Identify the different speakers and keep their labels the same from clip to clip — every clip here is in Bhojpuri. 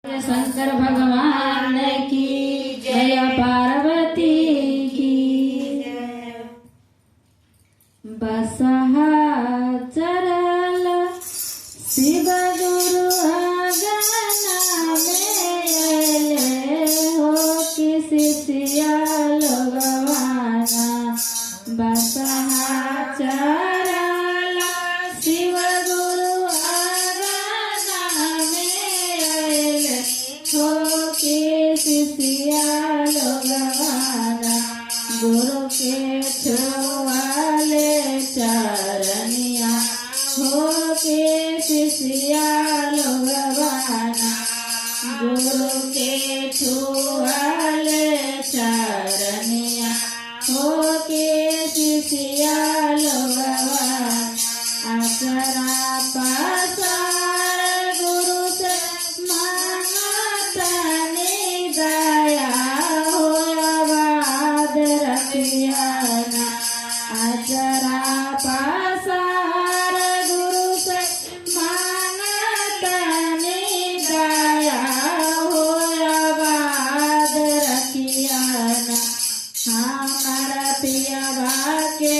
Speaker 1: शंकर भगवान की जय, पार्वती की बसहा चरल शिव गुरु आगना में हो किसी सियाल गवाना। बसहा चरल शिव गुरु आगना में हो किसी सियाल गवाना। गुरु के छुआले चरनिया हो के सियाल गवाना। गुरु के छुआले चरनिया हो के सियाल गवाना। आसरा पासार गुरु से मांगतनी दया हो आबाद रखियाना। आसरा पासार गुरु से मांगतनी दया हो आबाद रखियाना। हमारा पियावा के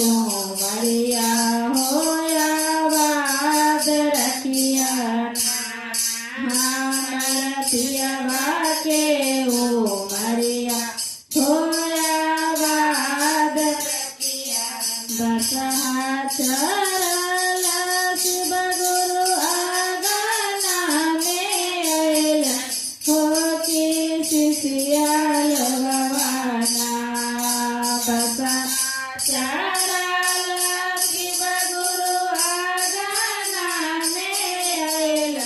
Speaker 1: उमरिया हो आबाद रखियाना। हमारा पियावा के उमरिया हो आबाद रखियाना। बसहा चरल शिव गुरु आगना में हो किसी सियाल गवाना। बसहा चरल शिव गुरु आगना में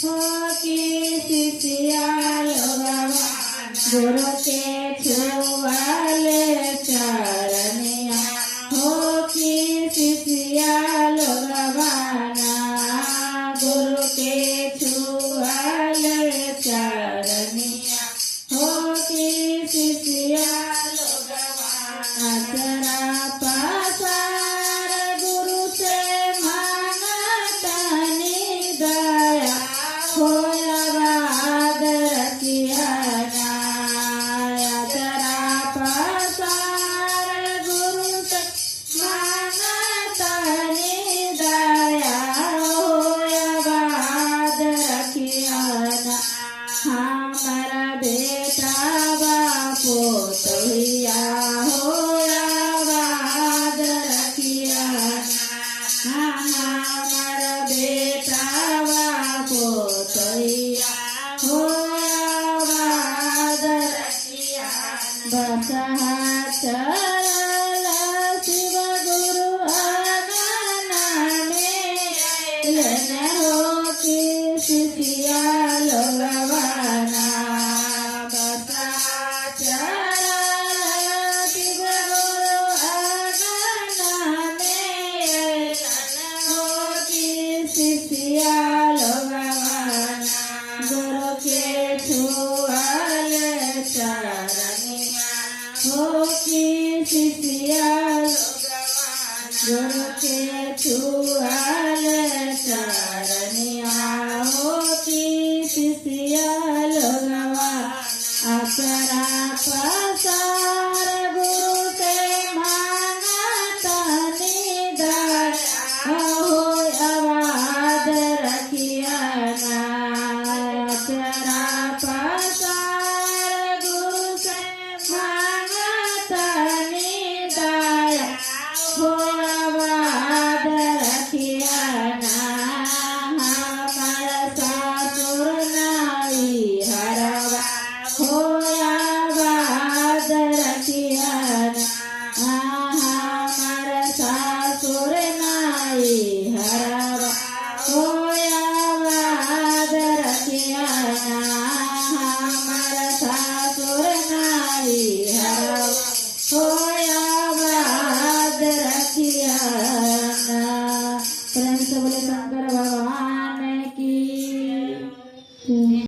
Speaker 1: हो किसी सियाल गवाना। गुरु के छुआले चरनिया हो किसी सियाल गवाना। गुरु के छुआले चरनिया हो किसी सियाल गवाना। आसरा पासार गुरु से मांगतनी दया हो आबाद रखियाना। आसरा पासार गुरु से मांगतनी दया हो आबाद रखियाना। हमारा बेटा बापो तोहिया हो आबाद रखियाना। हमारा बेटा बापो तोहिया हो आबाद रखियाना। बसहा चरल शिव गुरु आगना में हो किसी सियाल गवाना। बसहा चरल शिव गुरु आगना में हो किसी सियाल गवाना। गुरु के छुआले चरनिया हो किसी सियाल गवाना। गुरु के छुआले चरनिया हो किसी सियाल गवाना। आसरा पासार गुरु से मांगतनी दया हो आबाद रखियाना। आसरा